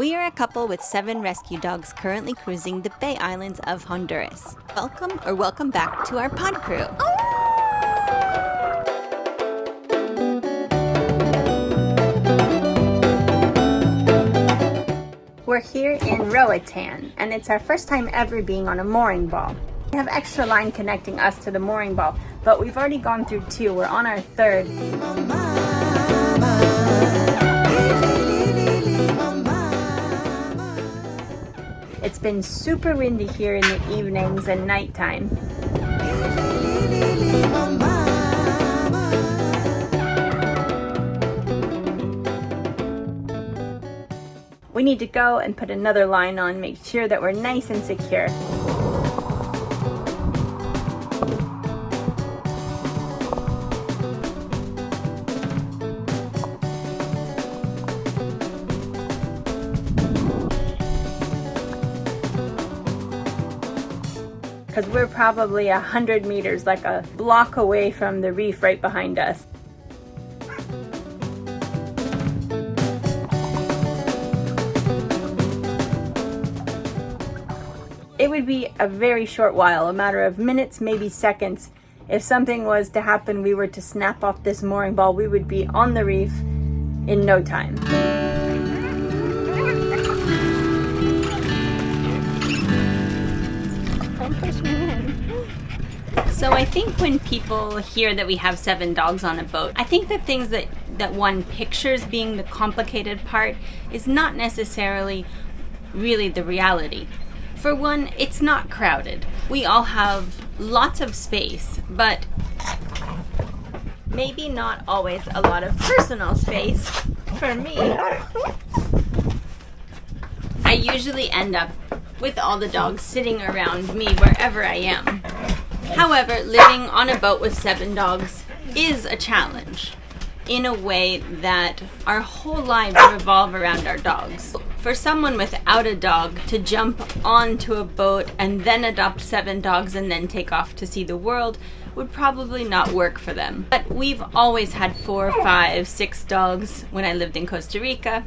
We are a couple with 7 rescue dogs currently cruising the Bay Islands of Honduras. Welcome back to our Pawed Crew. We're here in Roatan, and it's our first time ever being on a mooring ball. We have extra line connecting us to the mooring ball, but we've already gone through 2. We're on our 3rd. It's been super windy here in the evenings and nighttime. We need to go and put another line on, make sure that we're nice and secure. Because we're probably 100 meters, like a block away from the reef right behind us. It would be a very short while, a matter of minutes, maybe seconds. If something was to happen, we were to snap off this mooring ball, we would be on the reef in no time. So I think when people hear that we have 7 dogs on a boat, I think the things that one pictures being the complicated part is not necessarily really the reality. For one, it's not crowded. We all have lots of space, but maybe not always a lot of personal space for me. I usually end up with all the dogs sitting around me wherever I am. However, living on a boat with 7 dogs is a challenge in a way that our whole lives revolve around our dogs. For someone without a dog to jump onto a boat and then adopt 7 dogs and then take off to see the world would probably not work for them. But we've always had 4, 5, 6 dogs when I lived in Costa Rica.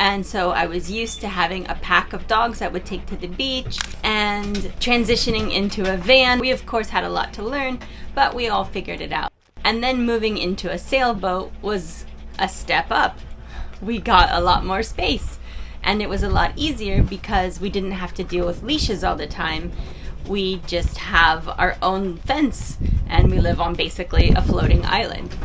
And so I was used to having a pack of dogs that would take to the beach and transitioning into a van. We of course had a lot to learn, but we all figured it out. And then moving into a sailboat was a step up. We got a lot more space, and it was a lot easier because we didn't have to deal with leashes all the time. We just have our own fence, and we live on basically a floating island.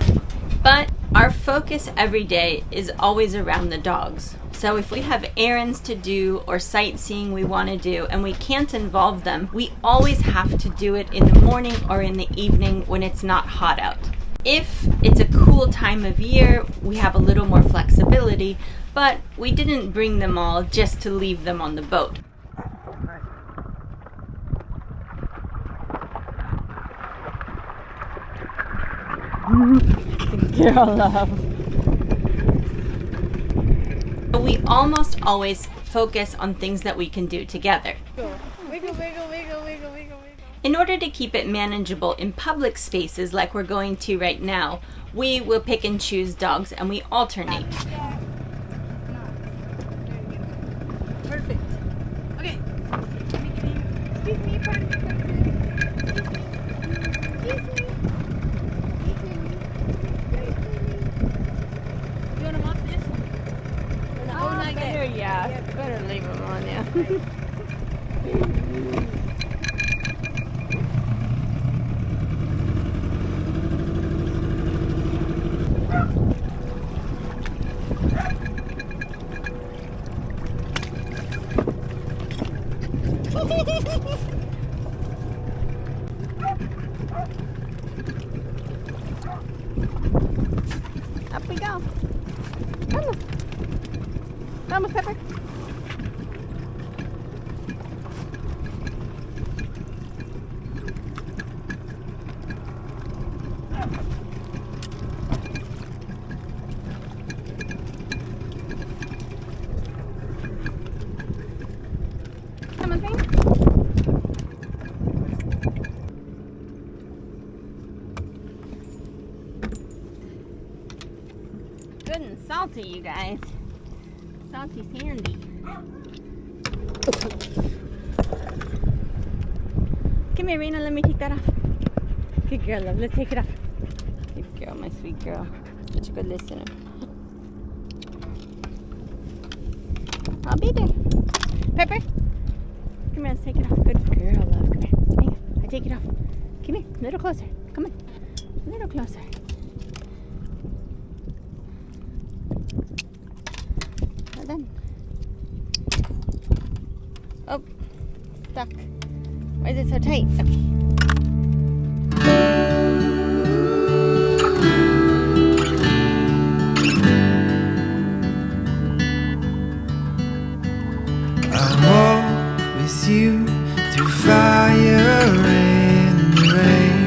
But our focus every day is always around the dogs. So if we have errands to do or sightseeing we want to do and we can't involve them, we always have to do it in the morning or in the evening when it's not hot out. If it's a cool time of year, we have a little more flexibility, but we didn't bring them all just to leave them on the boat. Girl love. We almost always focus on things that we can do together. Wiggle, wiggle, wiggle, wiggle, wiggle. In order to keep it manageable in public spaces like we're going to right now, we will pick and choose dogs and we alternate. Perfect. Okay. Excuse me, pardon me. You want them off this? Oh, not better, yeah. Better leave them on, yeah. Up we go. Vamos. Vamos, Pepper. Come on, Pink. Good and salty, you guys. salty sandy. Come here, Raina, let me take that off. Good girl, love. Let's take it off. Good girl, my sweet girl. Such a good listener. I'll be there. Pepper, come here, let's take it off. Good girl, love. Come here. Hang on. I take it off. Come here, a little closer. Come on. A little closer. Well done. Oh, stuck. Why is it so tight? Okay. You through fire and rain,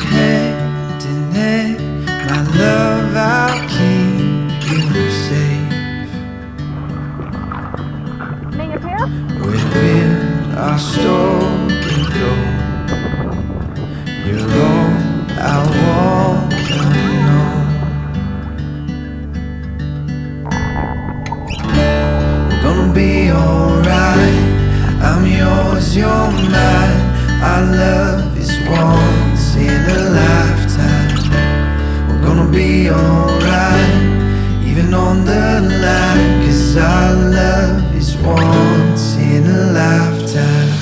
hand in hand, my love, I'll keep you safe. Where will our story go? You're all I wanna know. Gonna be alright. I'm yours, you're mine. Our love is once in a lifetime. We're gonna be alright, even on the line, 'cause our love is once in a lifetime.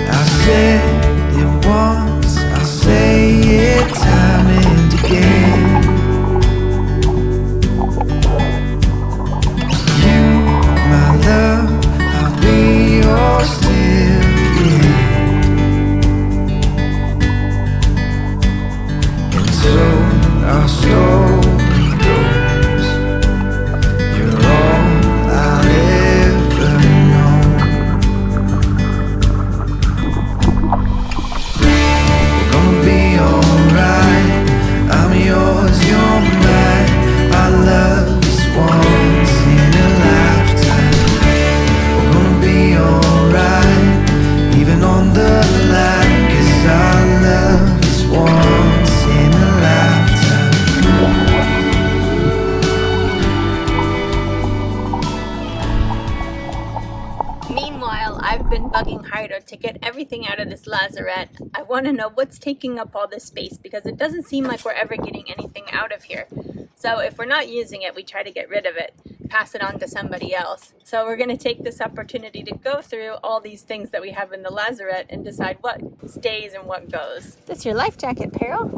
I said it once, I'll say it time and again. You, my love, I'll be yours till the end. And so our story goes. You're all I'll ever know. Be alright. I'm yours, you're mine. Our love is once in a lifetime. We're gonna be alright, even on the line, 'cause our love is once in a lifetime. Meanwhile, I've been bugging Hyder to get everything out of this lazarette. I want to know what's taking up all this space because it doesn't seem like we're ever getting anything out of here. So if we're not using it, we try to get rid of it, pass it on to somebody else. So we're going to take this opportunity to go through all these things that we have in the lazarette and decide what stays and what goes. That's your life jacket, Peril.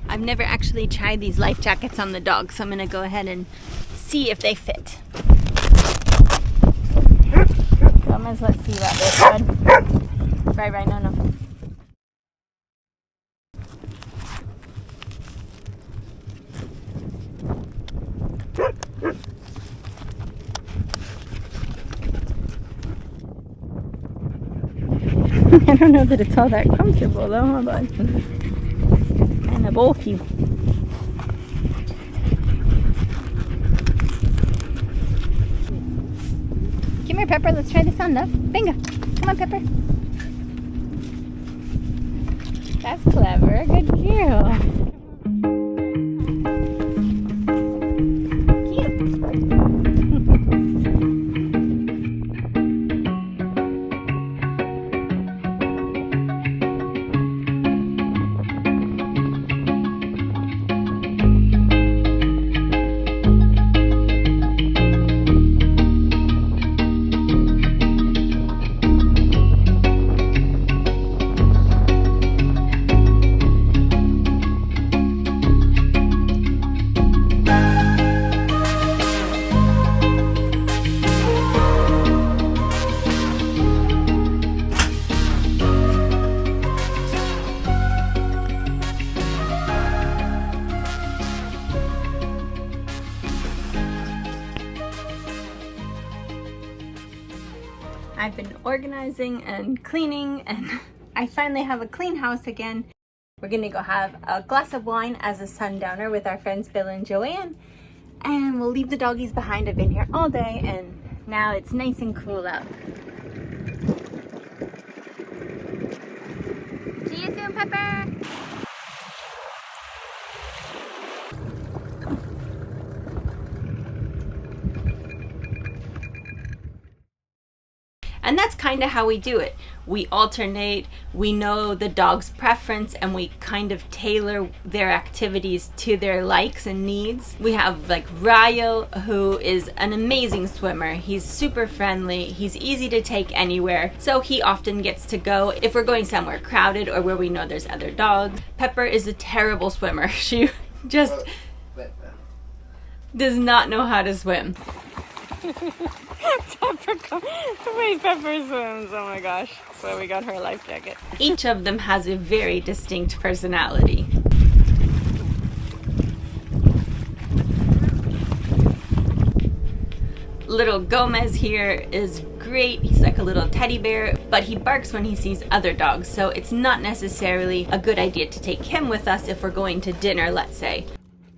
I've never actually tried these life jackets on the dog, so I'm going to go ahead and see if they fit. Let's see about this one. Right, no. I don't know that it's all that comfortable though, hold on. Kind of bulky. Come here, Pepper. Let's try this on, love. Bingo. Come on, Pepper. That's clever. Good girl. I've been organizing and cleaning, and I finally have a clean house again. We're gonna go have a glass of wine as a sundowner with our friends Bill and Joanne, and we'll leave the doggies behind. I've been here all day and now it's nice and cool out. doing, Pepper? And that's kind of how we do it. We alternate, we know the dog's preference, and we kind of tailor their activities to their likes and needs. We have like Ryo, who is an amazing swimmer. He's super friendly, he's easy to take anywhere, so he often gets to go if we're going somewhere crowded or where we know there's other dogs. Pepper is a terrible swimmer. She just does not know how to swim. The way Pepper swims, oh my gosh. So we got her a life jacket. Each of them has a very distinct personality. Little Gomez here is great. He's like a little teddy bear, but he barks when he sees other dogs, so it's not necessarily a good idea to take him with us if we're going to dinner, let's say.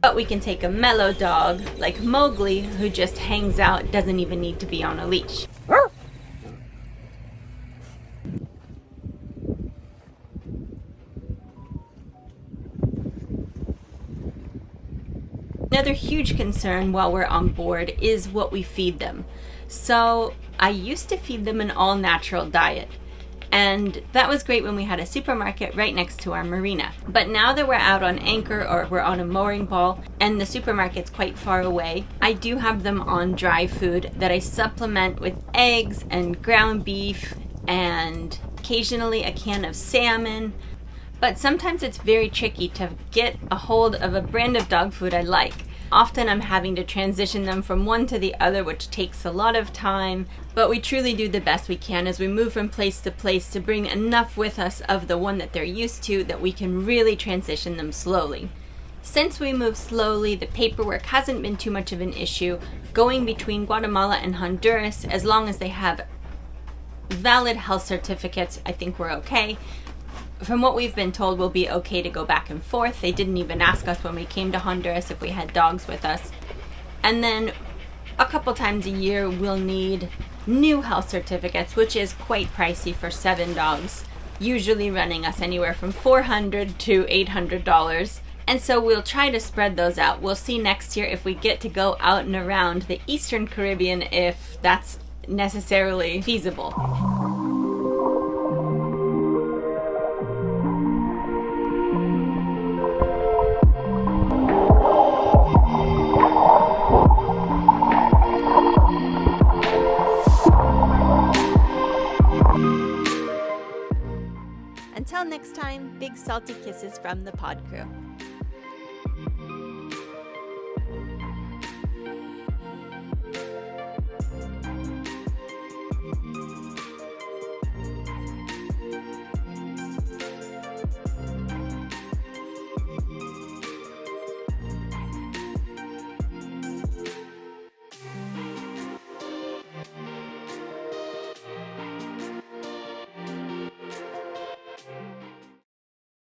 But we can take a mellow dog like Mowgli, who just hangs out, doesn't even need to be on a leash. Another huge concern while we're on board is what we feed them. So I used to feed them an all-natural diet. And that was great when we had a supermarket right next to our marina. But now that we're out on anchor or we're on a mooring ball and the supermarket's quite far away, I do have them on dry food that I supplement with eggs and ground beef and occasionally a can of salmon. But sometimes it's very tricky to get a hold of a brand of dog food I like. Often I'm having to transition them from one to the other, which takes a lot of time, but we truly do the best we can as we move from place to place to bring enough with us of the one that they're used to that we can really transition them slowly. Since we move slowly, the paperwork hasn't been too much of an issue. Going between Guatemala and Honduras, as long as they have valid health certificates, I think we're okay. From what we've been told, we'll be okay to go back and forth. They didn't even ask us when we came to Honduras if we had dogs with us. And then a couple times a year we'll need new health certificates, which is quite pricey for 7 dogs, usually running us anywhere from $400 to $800. And so we'll try to spread those out. We'll see next year if we get to go out and around the Eastern Caribbean, if that's necessarily feasible. Until next time, big salty kisses from the Pawed Crew.